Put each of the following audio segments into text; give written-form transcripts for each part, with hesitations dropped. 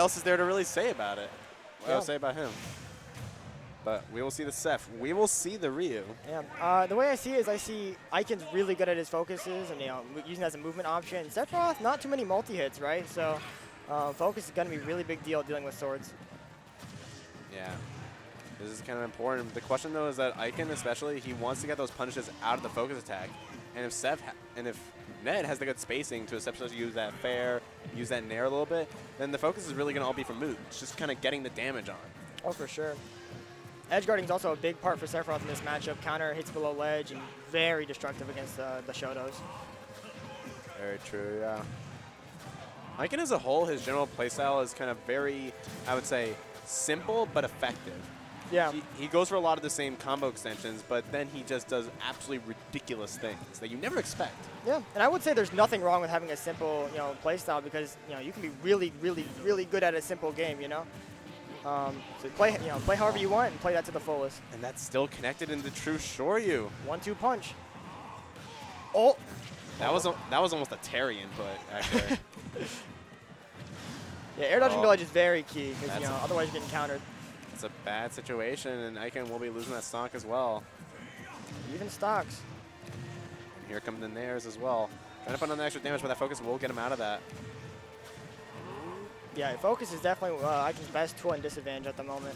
else is there to really say about it? What else say about him? But we will see the Seph. We will see the Ryu. Yeah. The way I see it is I see Ikan's really good at his focuses and using it as a movement option. Sephiroth, not too many multi-hits, right? So focus is going to be a really big deal dealing with swords. Yeah. This is kind of important. The question, though, is that Ikan, especially, he wants to get those punishes out of the focus attack. And if Ned has the good spacing to essentially use that fair, use that nair a little bit, then the focus is really going to all be for moot. It's just kind of getting the damage on. Oh, for sure. Edge guarding is also a big part for Sephiroth in this matchup. Counter hits below ledge and very destructive against the Shotos. Very true, yeah. Ikan as a whole, his general playstyle is kind of very, I would say, simple but effective. Yeah. He goes for a lot of the same combo extensions, but then he just does absolutely ridiculous things that you never expect. Yeah, and I would say there's nothing wrong with having a simple, playstyle because you can be really, really, really good at a simple game. So play however you want and play that to the fullest. And that's still connected into true Shoryu. 1-2 punch. Oh. That was almost a Terry input, actually. Yeah, air dodging village is very key because otherwise you're getting countered. It's a bad situation, and Ikan will be losing that stock as well. Even stocks. And here come the nairs as well. Trying to put on the extra damage, but that focus will get him out of that. Yeah, focus is definitely Ikan's best tool and disadvantage at the moment.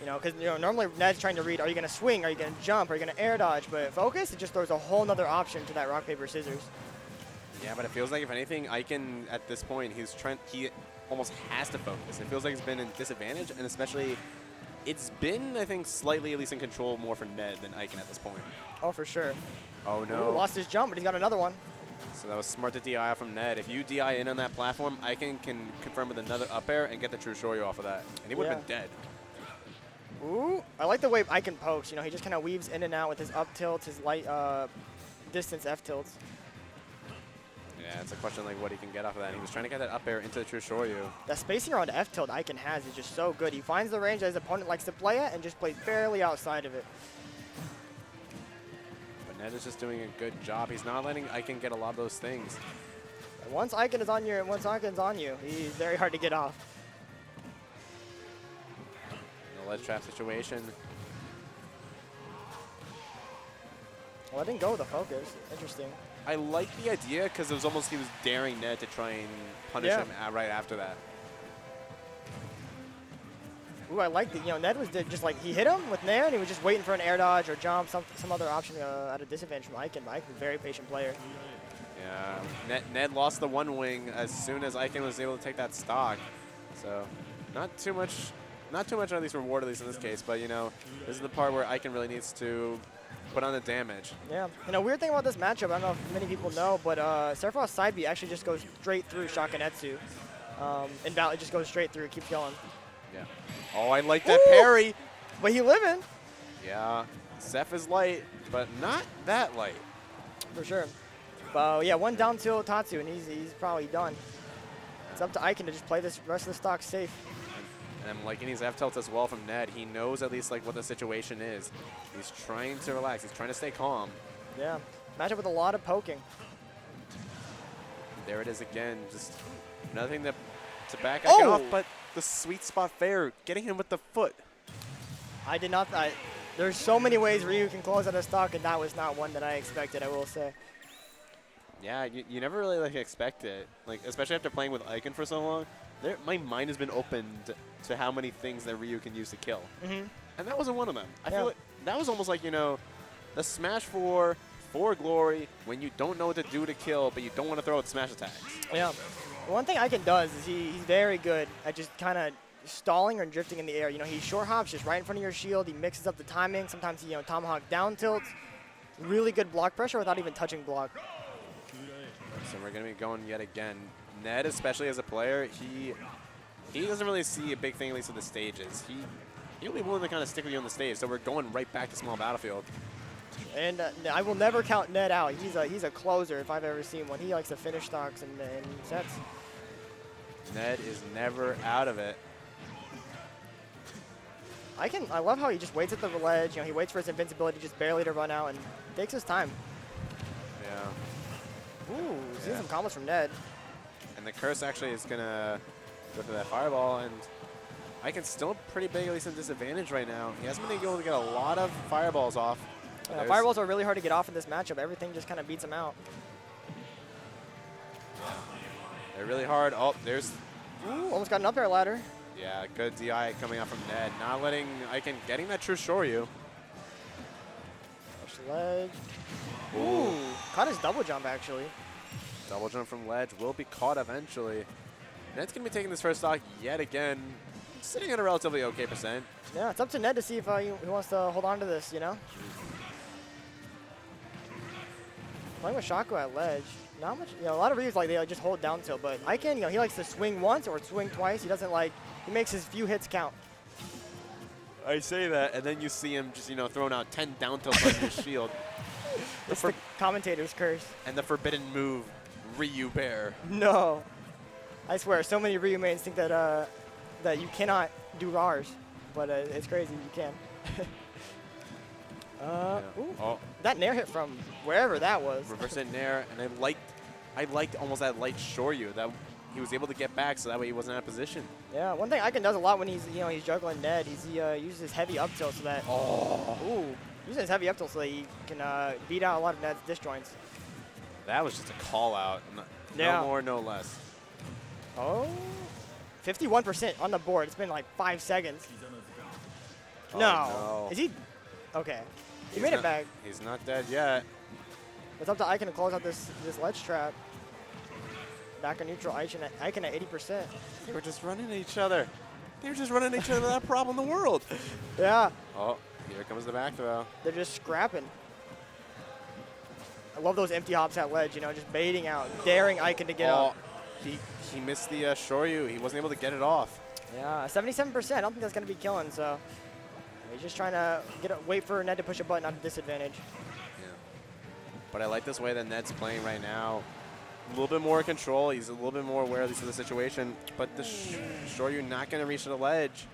Because normally Ned's trying to read, are you going to swing, are you going to jump, are you going to air dodge? But focus, it just throws a whole nother option to that rock, paper, scissors. Yeah, but it feels like, if anything, Ikan at this point, he almost has to focus. It feels like he's been in disadvantage, and especially, it's been, I think, slightly at least in control more for Ned than Ikan at this point. Oh, for sure. Oh, no. Ooh, lost his jump, but he's got another one. So that was smart to DI from Ned. If you DI in on that platform, Ikan can confirm with another up air and get the true Shoryu off of that. And he would have been dead. Ooh, I like the way Ikan pokes. He just kind of weaves in and out with his up tilt, his light distance F tilts. Yeah, it's a question like what he can get off of that. He was trying to get that up air into the true Shoryu. That spacing around F tilt Ikan has is just so good. He finds the range that his opponent likes to play at and just plays barely outside of it. But Ned is just doing a good job. He's not letting Ikan get a lot of those things. And once Ikan's on you, he's very hard to get off. The ledge trap situation. Letting go of the focus. Interesting. I like the idea because it was almost he was daring Ned to try and punish him right after that. Ooh, I like the Ned was just like he hit him with nair and he was just waiting for an air dodge or jump, some other option at a disadvantage from Ikan. Ikan's a very patient player. Yeah, Ned lost the one wing as soon as Ikan was able to take that stock. So not too much at least reward, at least in this case. But this is the part where Ikan really needs to put on the damage. Yeah. Weird thing about this matchup, I don't know if many people know, but Sephiroth's side B actually just goes straight through Shakanetsu. Invalid just goes straight through, keeps going. Yeah. Oh, I like that parry. But he living. Yeah. Seph is light, but not that light. For sure. But yeah, one down tilt Tatsu, and he's probably done. It's up to Ikan to just play this rest of the stock safe. And I'm liking his F tilt as well from Ned. He knows at least what the situation is. He's trying to relax. He's trying to stay calm. Yeah. Matchup with a lot of poking. There it is again. Just nothing to back Ikan off, but the sweet spot fair, getting him with the foot. I did not. There's so many ways Ryu can close out a stock, and that was not one that I expected, I will say. Yeah, you never really expect it. Especially after playing with Ikan for so long. My mind has been opened to how many things that Ryu can use to kill. And that wasn't one of them. I feel like that was almost like, the Smash 4 for glory when you don't know what to do to kill, but you don't want to throw out Smash attacks. Yeah. One thing Ikan does is he's very good at just kind of stalling or drifting in the air. He short hops just right in front of your shield. He mixes up the timing. Sometimes he, tomahawk down tilts. Really good block pressure without even touching block. So we're going to be going yet again. Ned, especially as a player, he doesn't really see a big thing, at least at the stages. He'll be willing to kind of stick with you on the stage, so we're going right back to small battlefield. And I will never count Ned out. He's a closer if I've ever seen one. He likes to finish stocks and sets. Ned is never out of it. I love how he just waits at the ledge. He waits for his invincibility just barely to run out and takes his time. Yeah. Ooh, seeing some combos from Ned. And the curse actually is going to Go for that fireball, and Ikan's still pretty big, at least in disadvantage right now. He hasn't been able to get a lot of fireballs off. Fireballs are really hard to get off in this matchup. Everything just kind of beats him out. They're really hard. Oh, there's... Ooh, almost got an up air ladder. Yeah, good DI coming out from Ned. Not letting Ikan getting that true Shoryu. Push ledge. Ooh, caught his double jump, actually. Double jump from ledge will be caught eventually. Ned's going to be taking this first stock yet again. Sitting at a relatively okay percent. Yeah, it's up to Ned to see if he wants to hold on to this, you know? Playing with Shaco at ledge. Not much, a lot of Ryus like they just hold down tilt, but Ikan, he likes to swing once or swing twice. He doesn't he makes his few hits count. I say that, and then you see him just, throwing out 10 down tilts on his shield. It's the commentator's curse. And the forbidden move, Ryu Bear. No. I swear, so many Ryu mains think that that you cannot do RARs, but it's crazy, you can. Ooh. That nair hit from wherever that was. Reverse it nair, and I liked almost that light Shoryu that he was able to get back, so that way he wasn't out of position. Yeah, one thing Ikan does a lot when he's he's juggling Ned, he uses his heavy up tilt so that using his heavy up tilt so that he can beat out a lot of Ned's disjoints. That was just a call out, no more, no less. Oh, 51% on the board. It's been like 5 seconds. Oh, no. Is he? Okay. He made it back. He's not dead yet. It's up to Ikan to close out this ledge trap. Back on neutral, Ikan at 80%. They were just running at each other. They were just running at each other without problem in the world. Yeah. Oh, here comes the back throw. They're just scrapping. I love those empty hops at ledge, just baiting out, daring Ikan to get up. He missed the Shoryu. He wasn't able to get it off. Yeah, 77%. I don't think that's going to be killing, so he's just trying to wait for Ned to push a button out of disadvantage. Yeah. But I like this way that Ned's playing right now. A little bit more control. He's a little bit more aware of the situation. But the Shoryu not going to reach the ledge.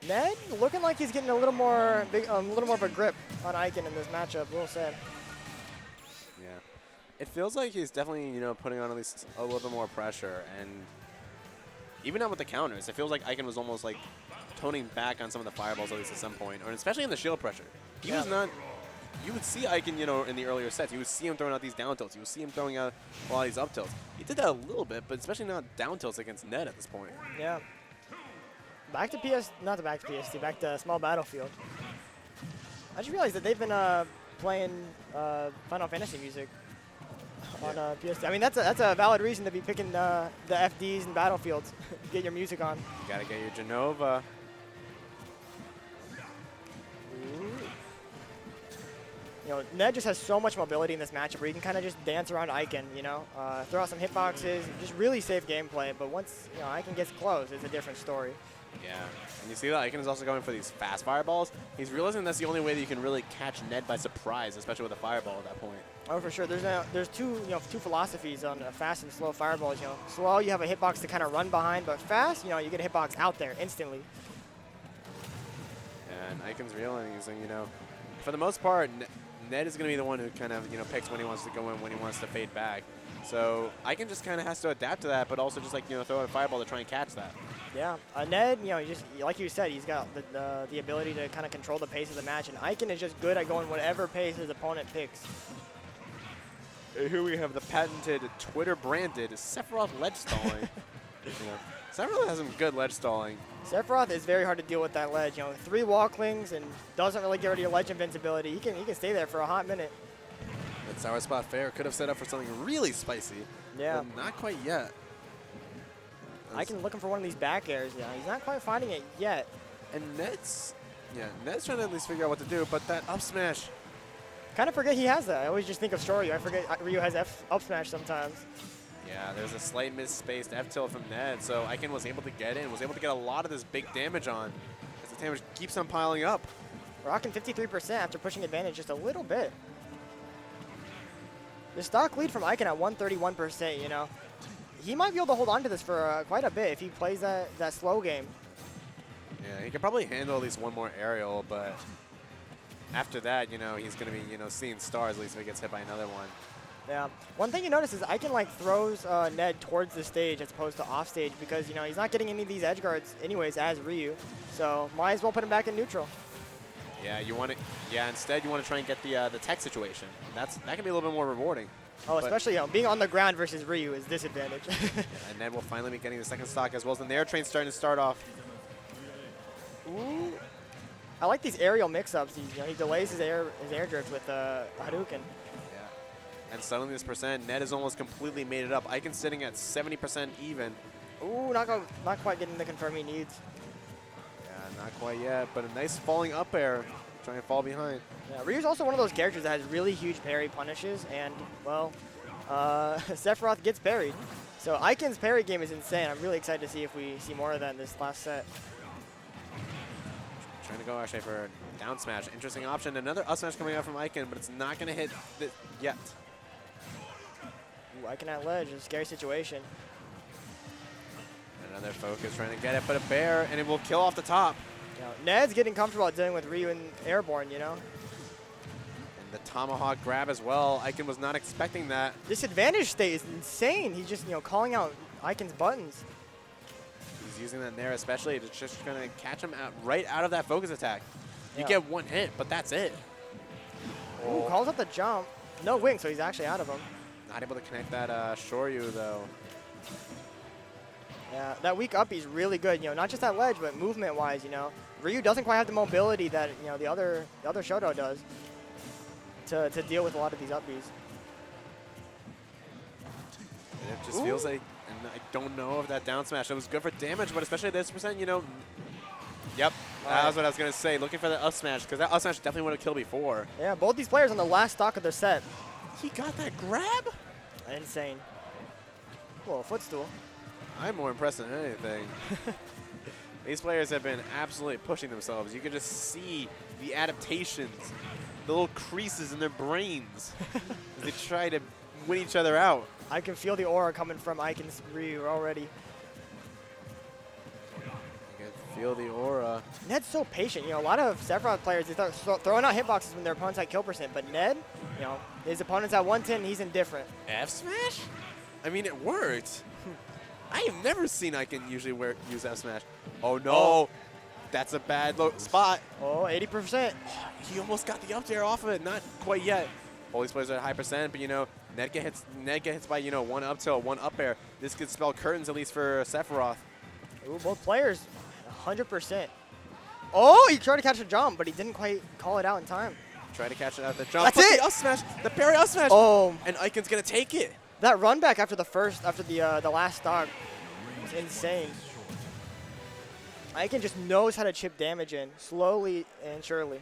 Ned looking like he's getting a little more of a grip on Ikan in this matchup. We'll say. Yeah. It feels like he's definitely, putting on at least a little bit more pressure. And even now with the counters, it feels like Ikan was almost like toning back on some of the fireballs at least at some point, or especially in the shield pressure. He was not. You would see Ikan, in the earlier sets, you would see him throwing out these down tilts. You would see him throwing out a lot of these up tilts. He did that a little bit, but especially not down tilts against Ned at this point. Yeah. Back to PST, back to Small Battlefield. I just realized that they've been playing Final Fantasy music on PST. I mean, that's a valid reason to be picking the FDs and Battlefields. Get your music on. You gotta get your Genova. Ned just has so much mobility in this matchup where he can kind of just dance around Ikan, throw out some hitboxes, just really safe gameplay. But once, Ikan gets close, it's a different story. Yeah, and you see that Ikan is also going for these fast fireballs. He's realizing that's the only way that you can really catch Ned by surprise, especially with a fireball at that point. Oh, for sure. There's two philosophies on fast and slow fireballs. Slow, you have a hitbox to kind of run behind, but fast, you get a hitbox out there instantly. And Ikan's realizing, for the most part, Ned is going to be the one who kind of, picks when he wants to go in, when he wants to fade back. So Ikan just kind of has to adapt to that, but also just throw out a fireball to try and catch that. Yeah, Ned, just like you said, he's got the ability to kind of control the pace of the match, and Ikan is just good at going whatever pace his opponent picks. Here we have the patented Twitter-branded Sephiroth ledge stalling. Sephiroth has some good ledge stalling. Sephiroth is very hard to deal with that ledge. 3 wall clings and doesn't really get rid of your ledge invincibility. He can stay there for a hot minute. That sour spot fair could have set up for something really spicy. Yeah. But not quite yet. Ikan looking for one of these back airs. Yeah, he's not quite finding it yet. And Ned's trying to at least figure out what to do, but that up smash. Kind of forget he has that. I always just think of Shoryu. I forget Ryu has up smash sometimes. Yeah, there's a slight misspaced F tilt from Ned, so Ikan was able to get in, was able to get a lot of this big damage on as the damage keeps on piling up. Rocking 53% after pushing advantage just a little bit. The stock lead from Ikan at 131%, He might be able to hold on to this for quite a bit if he plays that slow game. Yeah, he can probably handle at least one more aerial, but after that, he's going to be, seeing stars at least if he gets hit by another one. Yeah. One thing you notice is Ikan like throws Ned towards the stage as opposed to off stage because you know he's not getting any of these edge guards anyways as Ryu, so might as well put him back in neutral. Yeah, you want to. Yeah, instead you want to try and get the tech situation. That can be a little bit more rewarding. Oh, especially being on the ground versus Ryu is disadvantage. And Ned will finally be getting the second stock as well as the Nair train starting to start off. Ooh. I like these aerial mix-ups. He delays his air drift with Hadouken. Yeah. And suddenly this percent, Ned has almost completely made it up. Ikan's sitting at 70% even. Ooh, not quite getting the confirm he needs. Yeah, not quite yet, but a nice falling up air. Trying to fall behind. Yeah, Ryu's also one of those characters that has really huge parry punishes, and, well, Sephiroth gets parried. So Ikan's parry game is insane. I'm really excited to see if we see more of that in this last set. Trying to go actually for a down smash. Interesting option. Another up smash coming out from Ikan, but it's not going to hit yet. Ooh, Ikan at ledge, a scary situation. Another focus trying to get it, but a bair, and it will kill off the top. You know, Ned's getting comfortable at dealing with Ryu and airborne, you know. And the tomahawk grab as well. Ikan was not expecting that. Disadvantage state is insane. He's just, calling out Ikan's buttons. He's using that Nair especially to just going to catch him right out of that focus attack. You Yeah. get one hit, but that's it. Ooh, calls up the jump. No wing, so he's actually out of him. Not able to connect that Shoryu, though. Yeah, that weak up is really good, not just at ledge, but movement-wise, Ryu doesn't quite have the mobility that, the other Shoto does to deal with a lot of these up Bs. And it just feels like, and I don't know if that down smash, it was good for damage, but especially at this percent, Yep, that was what I was going to say. Looking for the up smash, because that up smash definitely would have killed before. Yeah, both these players on the last stock of their set. He got that grab? Insane. Whoa, footstool. I'm more impressed than anything. These players have been absolutely pushing themselves. You can just see the adaptations, the little creases in their brains as they try to win each other out. I can feel the aura coming from Ikan's Ryu already. You can feel the aura. Ned's so patient. A lot of Sephiroth players, they start throwing out hitboxes when their opponent's at kill percent, but Ned, his opponent's at 110, he's indifferent. F smash? I mean, it worked. I have never seen Ikan usually use F smash. Oh no, that's a bad spot. Oh, 80%. He almost got the up air off of it, not quite yet. All these players are at high percent, but Ned get hits by one up tilt, one up air. This could spell curtains at least for Sephiroth. Ooh, both players, 100%. Oh, he tried to catch a jump, but he didn't quite call it out in time. Try to catch it out the jump. That's it. The up smash, the parry up smash. Oh, and Ikan's gonna take it. That run back after the last stock was insane. Ikan just knows how to chip damage in, slowly and surely.